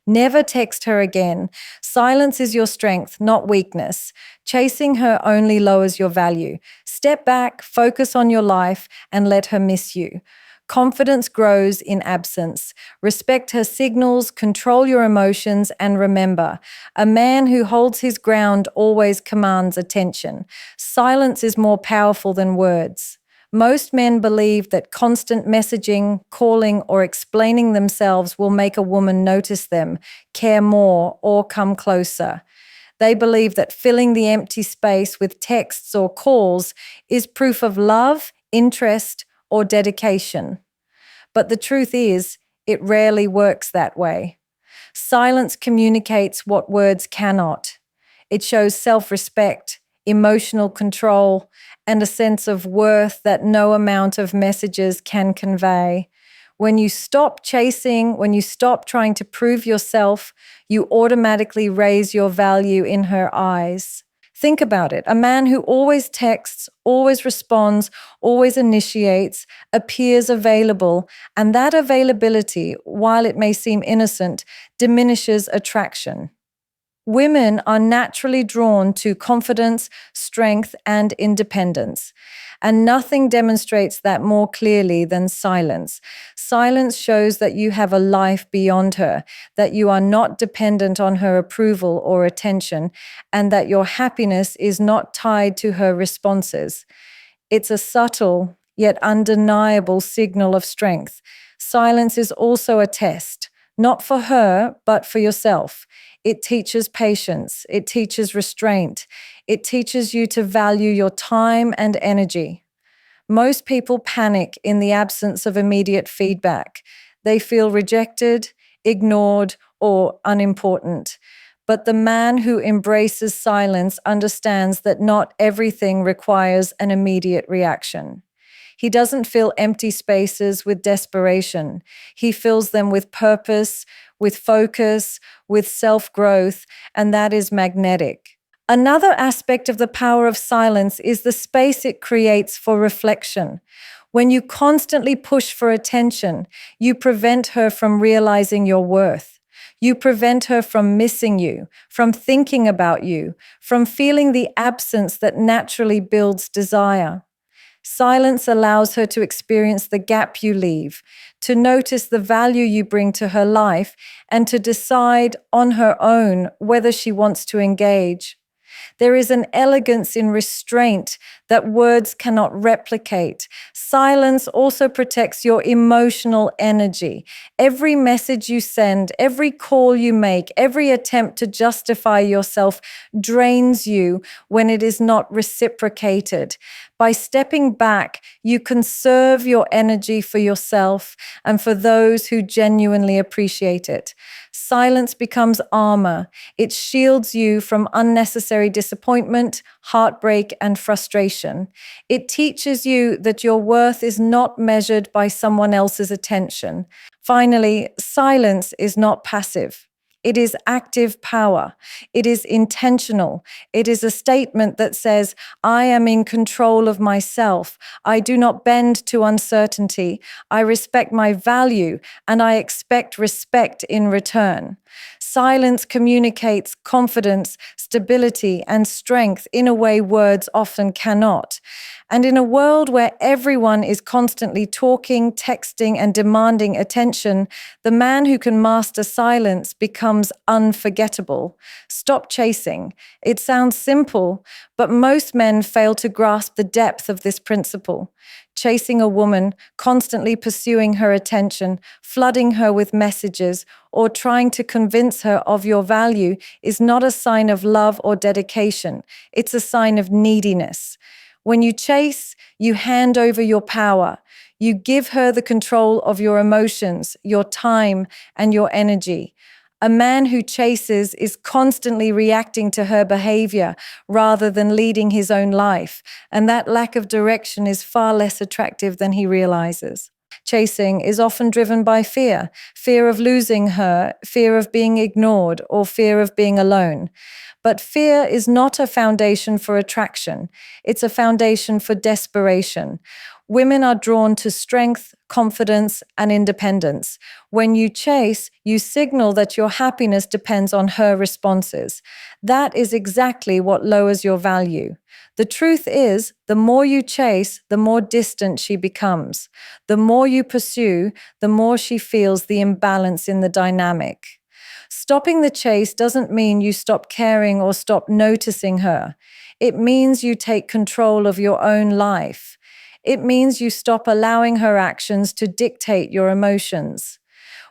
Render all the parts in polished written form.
Never text her again. Silence is your strength, not weakness. Chasing her only lowers your value. Step back, focus on your life, and let her miss you. Confidence grows in absence. Respect her signals, control your emotions, and remember, a man who holds his ground always commands attention. Silence is more powerful than words. Most men believe that constant messaging, calling, or explaining themselves will make a woman notice them, care more, or come closer. They believe that filling the empty space with texts or calls is proof of love, interest, or dedication. But the truth is, it rarely works that way. Silence communicates what words cannot. It shows self-respect, emotional control, and a sense of worth that no amount of messages can convey. When you stop chasing, when you stop trying to prove yourself, you automatically raise your value in her eyes. Think about it. A man who always texts, always responds, always initiates, appears available, and that availability, while it may seem innocent, diminishes attraction. Women are naturally drawn to confidence, strength, and independence. And nothing demonstrates that more clearly than silence. Silence shows that you have a life beyond her, that you are not dependent on her approval or attention, and that your happiness is not tied to her responses. It's a subtle, yet undeniable signal of strength. Silence is also a test, not for her, but for yourself. It teaches patience. It teaches restraint. It teaches you to value your time and energy. Most people panic in the absence of immediate feedback. They feel rejected, ignored, or unimportant. But the man who embraces silence understands that not everything requires an immediate reaction. He doesn't fill empty spaces with desperation. He fills them with purpose, with focus, with self-growth, and that is magnetic. Another aspect of the power of silence is the space it creates for reflection. When you constantly push for attention, you prevent her from realizing your worth. You prevent her from missing you, from thinking about you, from feeling the absence that naturally builds desire. Silence allows her to experience the gap you leave, to notice the value you bring to her life, and to decide on her own whether she wants to engage. There is an elegance in restraint that words cannot replicate. Silence also protects your emotional energy. Every message you send, every call you make, every attempt to justify yourself drains you when it is not reciprocated. By stepping back, you conserve your energy for yourself and for those who genuinely appreciate it. Silence becomes armor. It shields you from unnecessary disappointment, heartbreak, and frustration. It teaches you that your worth is not measured by someone else's attention. Finally, silence is not passive. It is active power. It is intentional. It is a statement that says, I am in control of myself. I do not bend to uncertainty. I respect my value, and I expect respect in return. Silence communicates confidence, stability, and strength in a way words often cannot. And in a world where everyone is constantly talking, texting, and demanding attention, the man who can master silence becomes unforgettable. Stop chasing. It sounds simple, but most men fail to grasp the depth of this principle. Chasing a woman, constantly pursuing her attention, flooding her with messages, or trying to convince her of your value is not a sign of love or dedication. It's a sign of neediness. When you chase, you hand over your power. You give her the control of your emotions, your time, and your energy. A man who chases is constantly reacting to her behavior rather than leading his own life, and that lack of direction is far less attractive than he realizes. Chasing is often driven by fear of losing her, fear of being ignored, or fear of being alone. But fear is not a foundation for attraction. It's a foundation for desperation. Women are drawn to strength, confidence, and independence. When you chase, you signal that your happiness depends on her responses. That is exactly what lowers your value. The truth is, the more you chase, the more distant she becomes. The more you pursue, the more she feels the imbalance in the dynamic. Stopping the chase doesn't mean you stop caring or stop noticing her. It means you take control of your own life. It means you stop allowing her actions to dictate your emotions.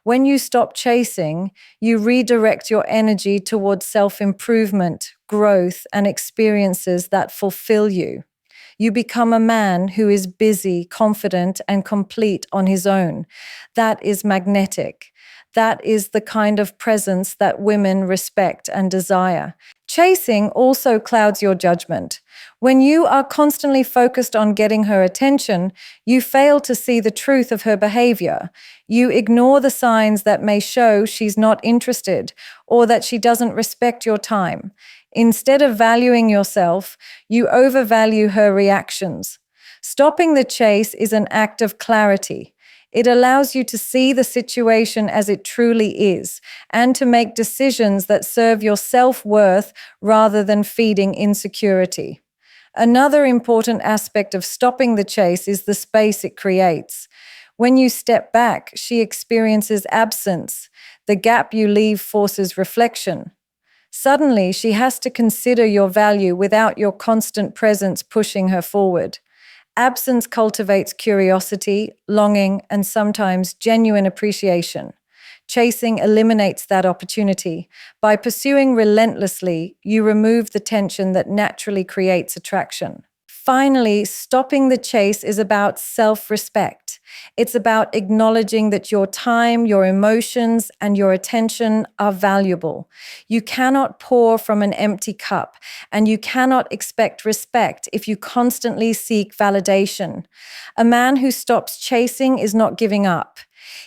When you stop chasing, you redirect your energy towards self-improvement, growth, and experiences that fulfill you. You become a man who is busy, confident, and complete on his own. That is magnetic. That is the kind of presence that women respect and desire. Chasing also clouds your judgment. When you are constantly focused on getting her attention, you fail to see the truth of her behavior. You ignore the signs that may show she's not interested or that she doesn't respect your time. Instead of valuing yourself, you overvalue her reactions. Stopping the chase is an act of clarity. It allows you to see the situation as it truly is and to make decisions that serve your self-worth rather than feeding insecurity. Another important aspect of stopping the chase is the space it creates. When you step back, she experiences absence. The gap you leave forces reflection. Suddenly, she has to consider your value without your constant presence pushing her forward. Absence cultivates curiosity, longing, and sometimes genuine appreciation. Chasing eliminates that opportunity. By pursuing relentlessly, you remove the tension that naturally creates attraction. Finally, stopping the chase is about self-respect. It's about acknowledging that your time, your emotions, and your attention are valuable. You cannot pour from an empty cup, and you cannot expect respect if you constantly seek validation. A man who stops chasing is not giving up.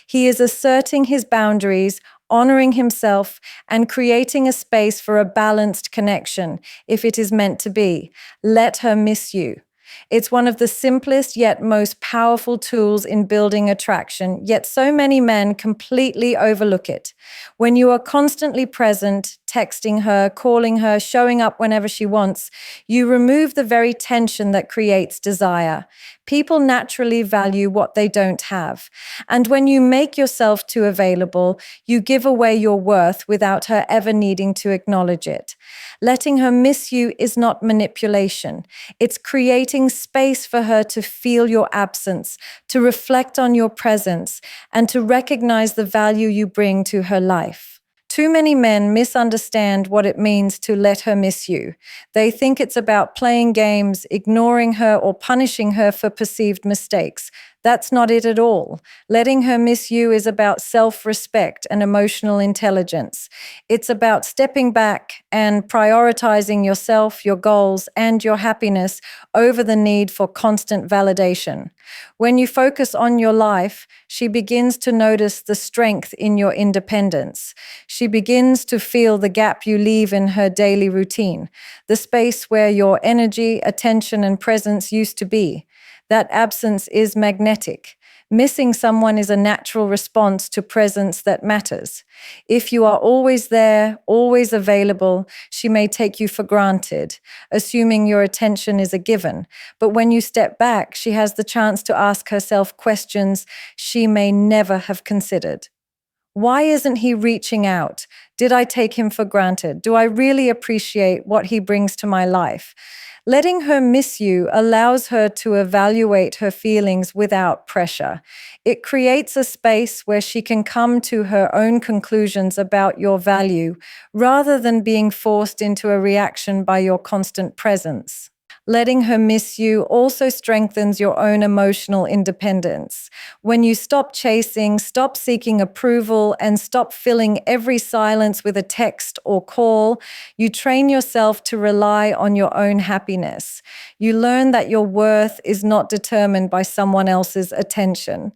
He is asserting his boundaries, honoring himself, and creating a space for a balanced connection, if it is meant to be. Let her miss you. It's one of the simplest yet most powerful tools in building attraction, yet so many men completely overlook it. When you are constantly present, texting her, calling her, showing up whenever she wants, you remove the very tension that creates desire. People naturally value what they don't have. And when you make yourself too available, you give away your worth without her ever needing to acknowledge it. Letting her miss you is not manipulation. It's creating space for her to feel your absence, to reflect on your presence, and to recognize the value you bring to her life. Too many men misunderstand what it means to let her miss you. They think it's about playing games, ignoring her, or punishing her for perceived mistakes. That's not it at all. Letting her miss you is about self-respect and emotional intelligence. It's about stepping back and prioritizing yourself, your goals, and your happiness over the need for constant validation. When you focus on your life, she begins to notice the strength in your independence. She begins to feel the gap you leave in her daily routine, the space where your energy, attention, and presence used to be. That absence is magnetic. Missing someone is a natural response to presence that matters. If you are always there, always available, she may take you for granted, assuming your attention is a given. But when you step back, she has the chance to ask herself questions she may never have considered. Why isn't he reaching out? Did I take him for granted? Do I really appreciate what he brings to my life? Letting her miss you allows her to evaluate her feelings without pressure. It creates a space where she can come to her own conclusions about your value rather than being forced into a reaction by your constant presence. Letting her miss you also strengthens your own emotional independence. When you stop chasing, stop seeking approval, and stop filling every silence with a text or call, you train yourself to rely on your own happiness. You learn that your worth is not determined by someone else's attention.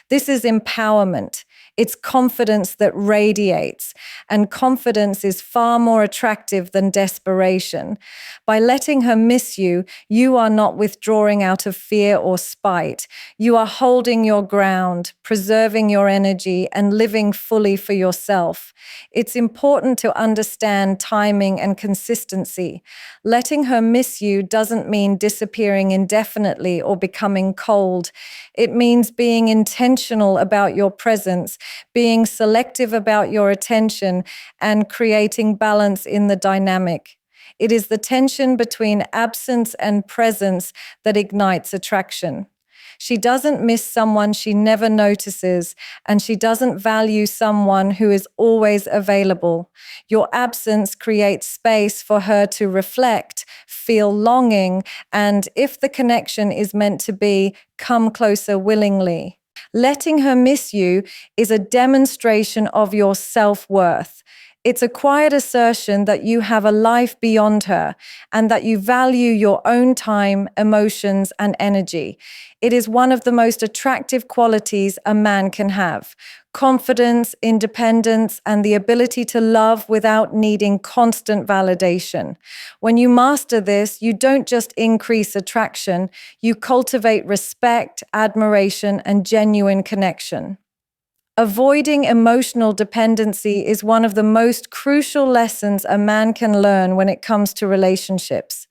This is empowerment. It's confidence that radiates, and confidence is far more attractive than desperation. By letting her miss you, you are not withdrawing out of fear or spite. You are holding your ground, preserving your energy, and living fully for yourself. It's important to understand timing and consistency. Letting her miss you doesn't mean disappearing indefinitely or becoming cold. It means being intentional about your presence, being selective about your attention, and creating balance in the dynamic. It is the tension between absence and presence that ignites attraction. She doesn't miss someone she never notices, and she doesn't value someone who is always available. Your absence creates space for her to reflect, feel longing, and if the connection is meant to be, come closer willingly. Letting her miss you is a demonstration of your self-worth. It's a quiet assertion that you have a life beyond her and that you value your own time, emotions, and energy. It is one of the most attractive qualities a man can have: confidence, independence, and the ability to love without needing constant validation. When you master this, you don't just increase attraction, you cultivate respect, admiration, and genuine connection. Avoiding emotional dependency is one of the most crucial lessons a man can learn when it comes to relationships.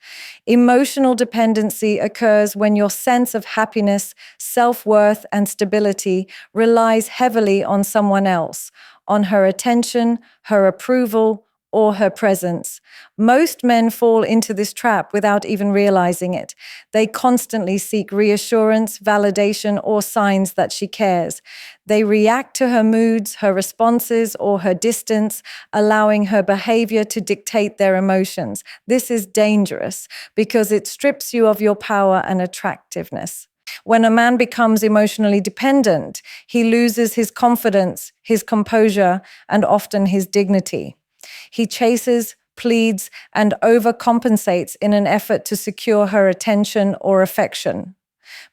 Emotional dependency occurs when your sense of happiness, self-worth, and stability relies heavily on someone else, on her attention, her approval, or her presence. Most men fall into this trap without even realizing it. They constantly seek reassurance, validation, or signs that she cares. They react to her moods, her responses, or her distance, allowing her behavior to dictate their emotions. This is dangerous because it strips you of your power and attractiveness. When a man becomes emotionally dependent, he loses his confidence, his composure, and often his dignity. He chases, pleads, and overcompensates in an effort to secure her attention or affection.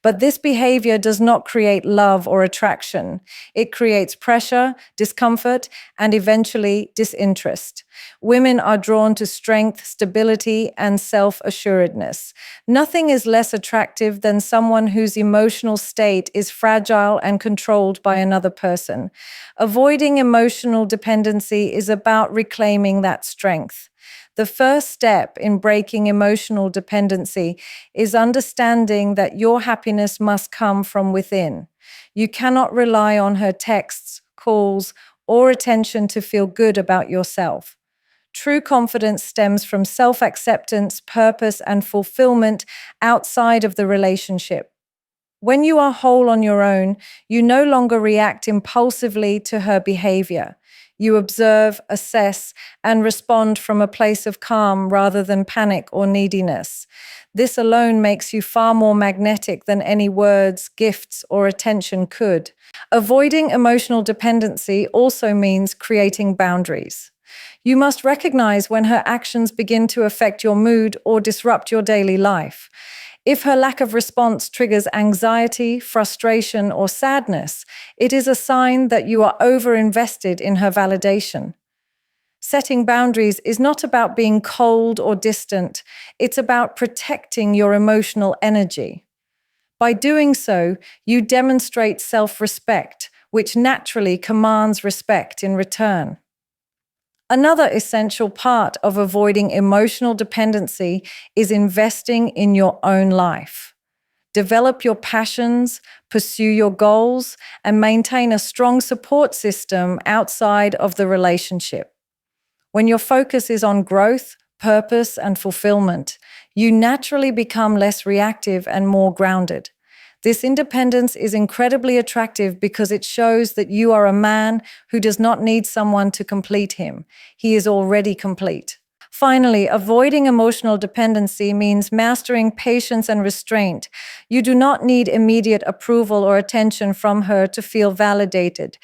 But this behavior does not create love or attraction. It creates pressure, discomfort, and eventually disinterest. Women are drawn to strength, stability, and self-assuredness. Nothing is less attractive than someone whose emotional state is fragile and controlled by another person. Avoiding emotional dependency is about reclaiming that strength. The first step in breaking emotional dependency is understanding that your happiness must come from within. You cannot rely on her texts, calls, or attention to feel good about yourself. True confidence stems from self-acceptance, purpose, and fulfillment outside of the relationship. When you are whole on your own, you no longer react impulsively to her behavior. You observe, assess, and respond from a place of calm rather than panic or neediness. This alone makes you far more magnetic than any words, gifts, or attention could. Avoiding emotional dependency also means creating boundaries. You must recognize when her actions begin to affect your mood or disrupt your daily life. If her lack of response triggers anxiety, frustration, or sadness, it is a sign that you are over-invested in her validation. Setting boundaries is not about being cold or distant. It's about protecting your emotional energy. By doing so, you demonstrate self-respect, which naturally commands respect in return. Another essential part of avoiding emotional dependency is investing in your own life. Develop your passions, pursue your goals, and maintain a strong support system outside of the relationship. When your focus is on growth, purpose, and fulfillment, you naturally become less reactive and more grounded. This independence is incredibly attractive because it shows that you are a man who does not need someone to complete him. He is already complete. Finally, avoiding emotional dependency means mastering patience and restraint. You do not need immediate approval or attention from her to feel validated.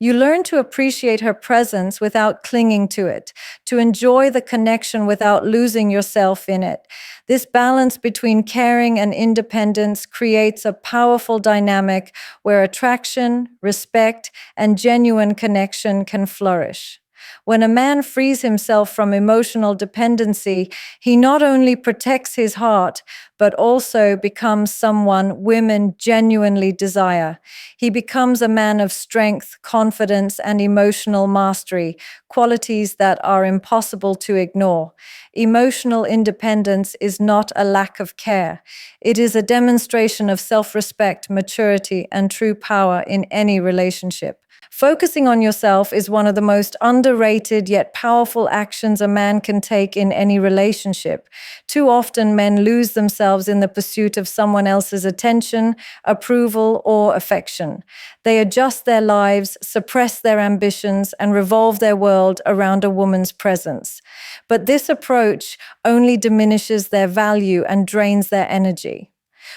You learn to appreciate her presence without clinging to it, to enjoy the connection without losing yourself in it. This balance between caring and independence creates a powerful dynamic where attraction, respect, and genuine connection can flourish. When a man frees himself from emotional dependency, he not only protects his heart, but also becomes someone women genuinely desire. He becomes a man of strength, confidence, and emotional mastery, qualities that are impossible to ignore. Emotional independence is not a lack of care. It is a demonstration of self-respect, maturity, and true power in any relationship. Focusing on yourself is one of the most underrated yet powerful actions a man can take in any relationship. Too often, men lose themselves in the pursuit of someone else's attention, approval, or affection. They adjust their lives, suppress their ambitions, and revolve their world around a woman's presence. But this approach only diminishes their value and drains their energy.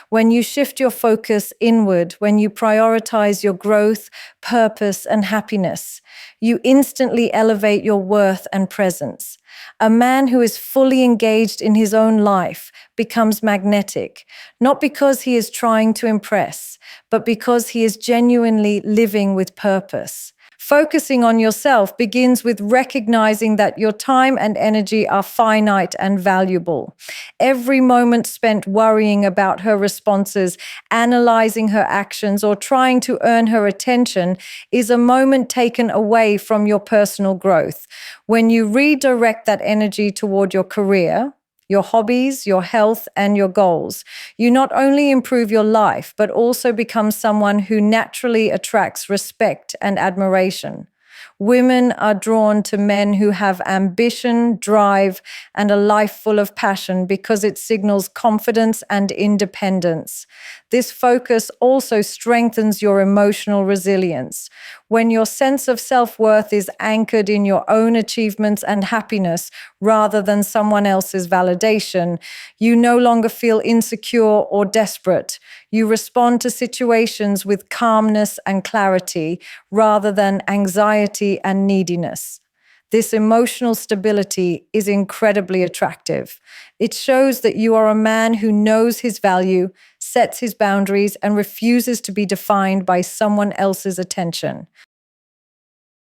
When you shift your focus inward, when you prioritize your growth, purpose, and happiness, you instantly elevate your worth and presence. A man who is fully engaged in his own life becomes magnetic, not because he is trying to impress, but because he is genuinely living with purpose. Focusing on yourself begins with recognizing that your time and energy are finite and valuable. Every moment spent worrying about her responses, analyzing her actions, or trying to earn her attention is a moment taken away from your personal growth. When you redirect that energy toward your career, your hobbies, your health, and your goals, you not only improve your life, but also become someone who naturally attracts respect and admiration. Women are drawn to men who have ambition, drive, and a life full of passion because it signals confidence and independence. This focus also strengthens your emotional resilience. When your sense of self-worth is anchored in your own achievements and happiness rather than someone else's validation, you no longer feel insecure or desperate. You respond to situations with calmness and clarity rather than anxiety and neediness. This emotional stability is incredibly attractive. It shows that you are a man who knows his value, sets his boundaries, and refuses to be defined by someone else's attention.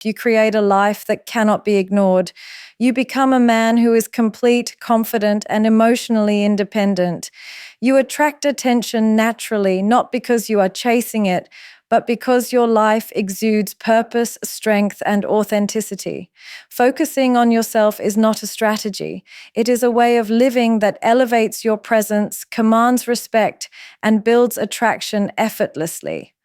You create a life that cannot be ignored. You become a man who is complete, confident, and emotionally independent. You attract attention naturally, not because you are chasing it, but because your life exudes purpose, strength, and authenticity. Focusing on yourself is not a strategy. It is a way of living that elevates your presence, commands respect, and builds attraction effortlessly.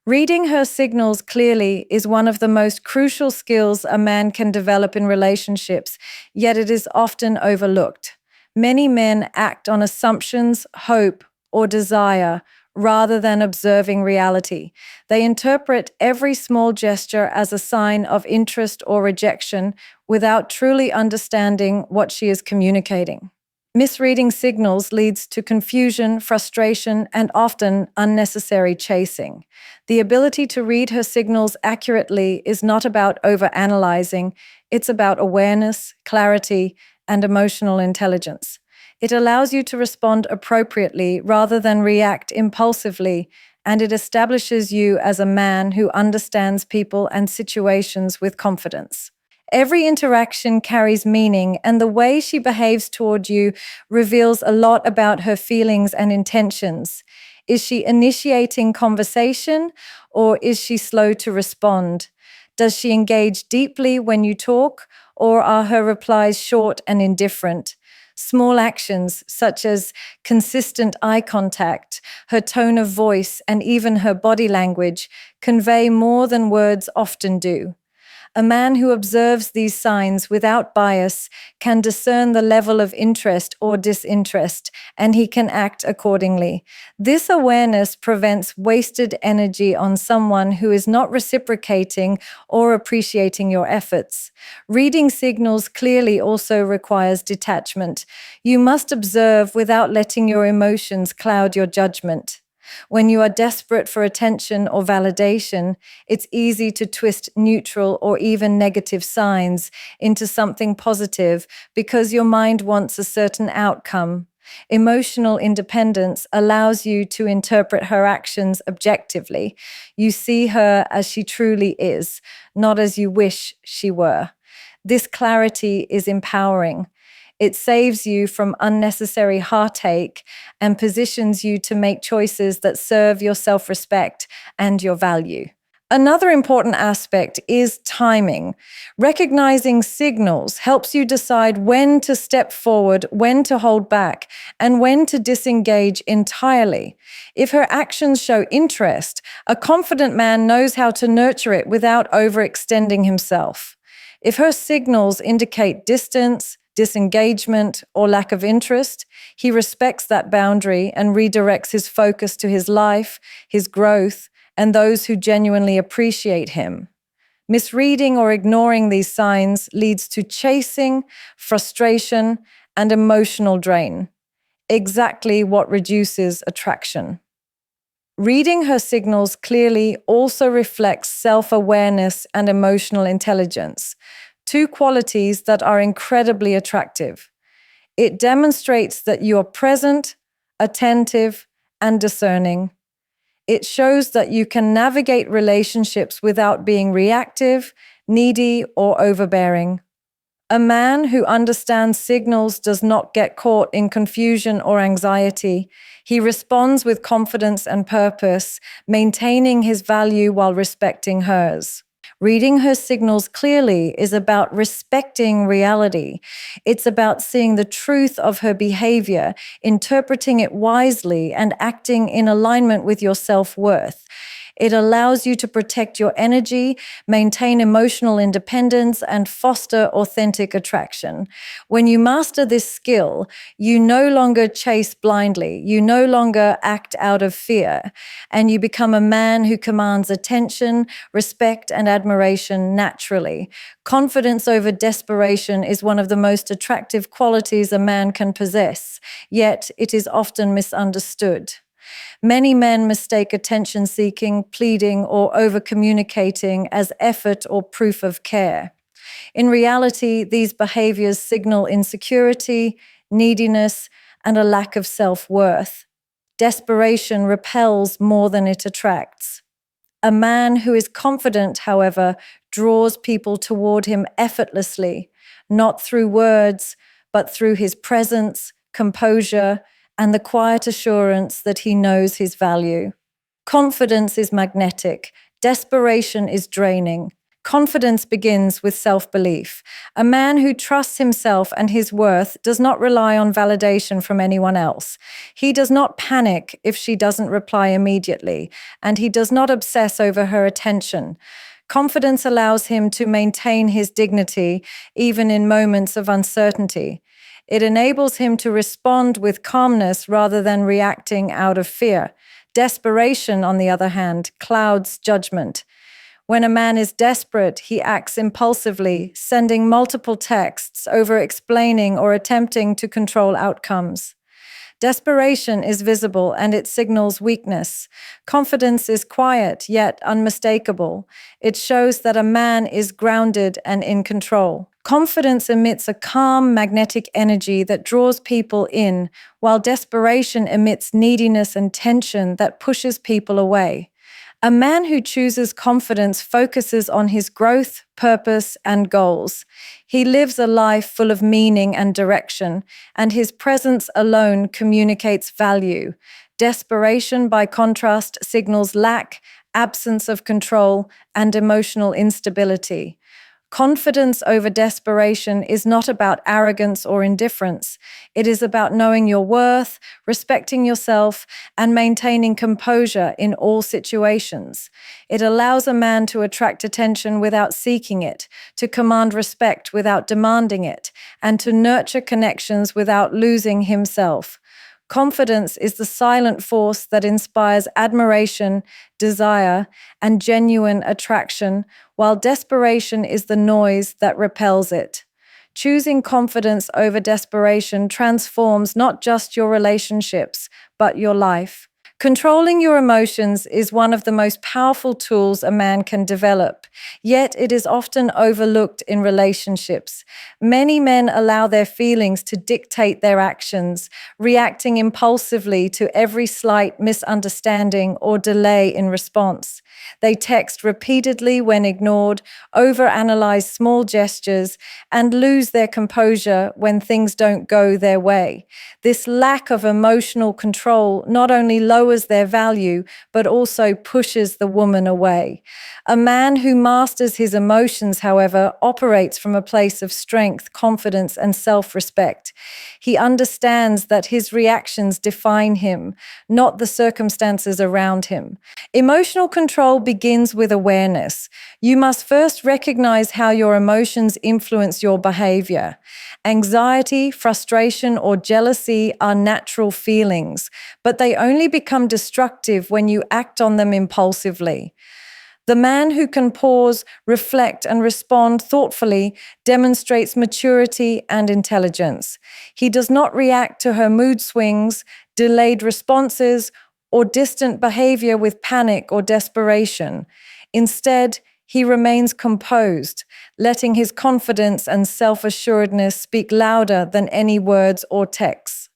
Reading her signals clearly is one of the most crucial skills a man can develop in relationships, yet it is often overlooked. Many men act on assumptions, hope, or desire rather than observing reality. They interpret every small gesture as a sign of interest or rejection without truly understanding what she is communicating. Misreading signals leads to confusion, frustration, and often unnecessary chasing. The ability to read her signals accurately is not about overanalyzing, it's about awareness, clarity, and emotional intelligence. It allows you to respond appropriately rather than react impulsively, and it establishes you as a man who understands people and situations with confidence. Every interaction carries meaning, and the way she behaves toward you reveals a lot about her feelings and intentions. Is she initiating conversation, or is she slow to respond? Does she engage deeply when you talk, or are her replies short and indifferent? Small actions, such as consistent eye contact, her tone of voice, and even her body language, convey more than words often do. A man who observes these signs without bias can discern the level of interest or disinterest, and he can act accordingly. This awareness prevents wasted energy on someone who is not reciprocating or appreciating your efforts. Reading signals clearly also requires detachment. You must observe without letting your emotions cloud your judgment. When you are desperate for attention or validation, it's easy to twist neutral or even negative signs into something positive because your mind wants a certain outcome. Emotional independence allows you to interpret her actions objectively. You see her as she truly is, not as you wish she were. This clarity is empowering. It saves you from unnecessary heartache and positions you to make choices that serve your self-respect and your value. Another important aspect is timing. Recognizing signals helps you decide when to step forward, when to hold back, and when to disengage entirely. If her actions show interest, a confident man knows how to nurture it without overextending himself. If her signals indicate distance, disengagement, or lack of interest, he respects that boundary and redirects his focus to his life, his growth, and those who genuinely appreciate him. Misreading or ignoring these signs leads to chasing, frustration, and emotional drain, exactly what reduces attraction. Reading her signals clearly also reflects self-awareness and emotional intelligence, two qualities that are incredibly attractive. It demonstrates that you are present, attentive, and discerning. It shows that you can navigate relationships without being reactive, needy, or overbearing. A man who understands signals does not get caught in confusion or anxiety. He responds with confidence and purpose, maintaining his value while respecting hers. Reading her signals clearly is about respecting reality. It's about seeing the truth of her behavior, interpreting it wisely, and acting in alignment with your self-worth. It allows you to protect your energy, maintain emotional independence, and foster authentic attraction. When you master this skill, you no longer chase blindly, you no longer act out of fear, and you become a man who commands attention, respect, and admiration naturally. Confidence over desperation is one of the most attractive qualities a man can possess, yet it is often misunderstood. Many men mistake attention-seeking, pleading, or over-communicating as effort or proof of care. In reality, these behaviors signal insecurity, neediness, and a lack of self-worth. Desperation repels more than it attracts. A man who is confident, however, draws people toward him effortlessly, not through words, but through his presence, composure, and the quiet assurance that he knows his value. Confidence is magnetic. Desperation is draining. Confidence begins with self-belief. A man who trusts himself and his worth does not rely on validation from anyone else. He does not panic if she doesn't reply immediately, and he does not obsess over her attention. Confidence allows him to maintain his dignity even in moments of uncertainty. It enables him to respond with calmness rather than reacting out of fear. Desperation, on the other hand, clouds judgment. When a man is desperate, he acts impulsively, sending multiple texts, over-explaining, or attempting to control outcomes. Desperation is visible and it signals weakness. Confidence is quiet yet unmistakable. It shows that a man is grounded and in control. Confidence emits a calm, magnetic energy that draws people in, while desperation emits neediness and tension that pushes people away. A man who chooses confidence focuses on his growth, purpose, and goals. He lives a life full of meaning and direction, and his presence alone communicates value. Desperation, by contrast, signals lack, absence of control, and emotional instability. Confidence over desperation is not about arrogance or indifference. It is about knowing your worth, respecting yourself, and maintaining composure in all situations. It allows a man to attract attention without seeking it, to command respect without demanding it, and to nurture connections without losing himself. Confidence is the silent force that inspires admiration, desire, and genuine attraction, while desperation is the noise that repels it. Choosing confidence over desperation transforms not just your relationships, but your life. Controlling your emotions is one of the most powerful tools a man can develop, yet it is often overlooked in relationships. Many men allow their feelings to dictate their actions, reacting impulsively to every slight misunderstanding or delay in response. They text repeatedly when ignored, overanalyze small gestures, and lose their composure when things don't go their way. This lack of emotional control not only lowers their value, but also pushes the woman away. A man who masters his emotions, however, operates from a place of strength, confidence, and self-respect. He understands that his reactions define him, not the circumstances around him. Emotional control begins with awareness. You must first recognize how your emotions influence your behavior. Anxiety, frustration, or jealousy are natural feelings, but they only become destructive when you act on them impulsively. The man who can pause, reflect, and respond thoughtfully demonstrates maturity and intelligence. He does not react to her mood swings, delayed responses, or distant behavior with panic or desperation. Instead, he remains composed, letting his confidence and self-assuredness speak louder than any words or texts.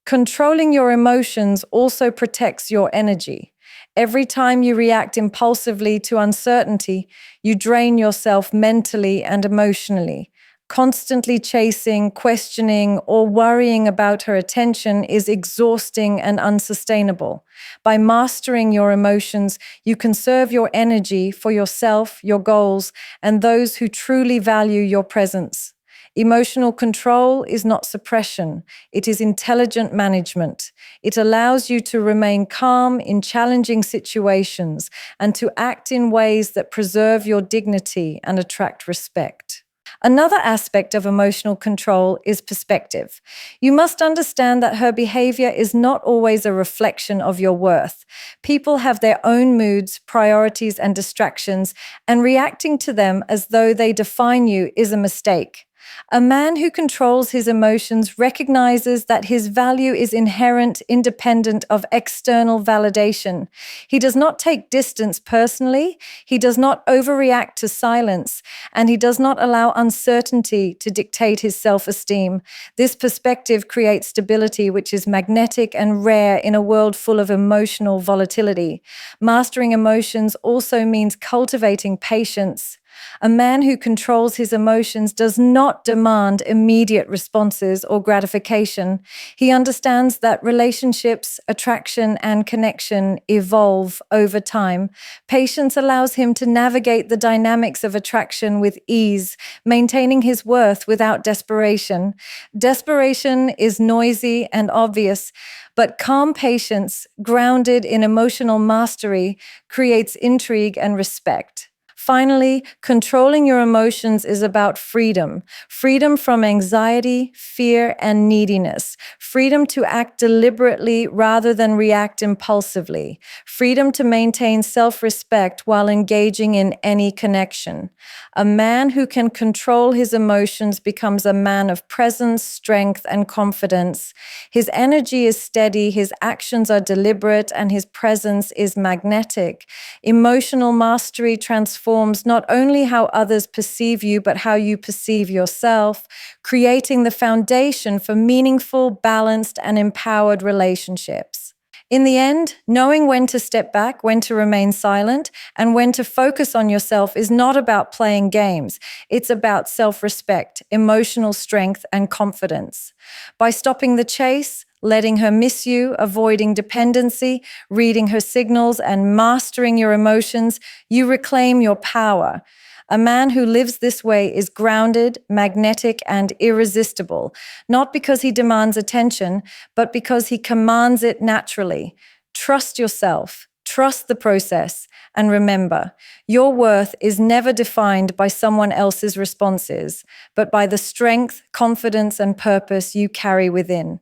Controlling your emotions also protects your energy. Every time you react impulsively to uncertainty, you drain yourself mentally and emotionally. Constantly chasing, questioning, or worrying about her attention is exhausting and unsustainable. By mastering your emotions, you conserve your energy for yourself, your goals, and those who truly value your presence. Emotional control is not suppression, it is intelligent management. It allows you to remain calm in challenging situations and to act in ways that preserve your dignity and attract respect. Another aspect of emotional control is perspective. You must understand that her behavior is not always a reflection of your worth. People have their own moods, priorities, and distractions, and reacting to them as though they define you is a mistake. A man who controls his emotions recognizes that his value is inherent, independent of external validation. He does not take distance personally, he does not overreact to silence, and he does not allow uncertainty to dictate his self-esteem. This perspective creates stability, which is magnetic and rare in a world full of emotional volatility. Mastering emotions also means cultivating patience. A man who controls his emotions does not demand immediate responses or gratification. He understands that relationships, attraction, and connection evolve over time. Patience allows him to navigate the dynamics of attraction with ease, maintaining his worth without desperation. Desperation is noisy and obvious, but calm patience, grounded in emotional mastery, creates intrigue and respect. Finally, controlling your emotions is about freedom. Freedom from anxiety, fear, and neediness. Freedom to act deliberately rather than react impulsively. Freedom to maintain self-respect while engaging in any connection. A man who can control his emotions becomes a man of presence, strength, and confidence. His energy is steady, his actions are deliberate, and his presence is magnetic. Emotional mastery transforms not only how others perceive you, but how you perceive yourself, creating the foundation for meaningful, balanced, and empowered relationships. In the end, knowing when to step back, when to remain silent, and when to focus on yourself is not about playing games. It's about self-respect, emotional strength, and confidence. By stopping the chase, letting her miss you, avoiding dependency, reading her signals, and mastering your emotions, you reclaim your power. A man who lives this way is grounded, magnetic, and irresistible, not because he demands attention, but because he commands it naturally. Trust yourself, trust the process, and remember, your worth is never defined by someone else's responses, but by the strength, confidence, and purpose you carry within.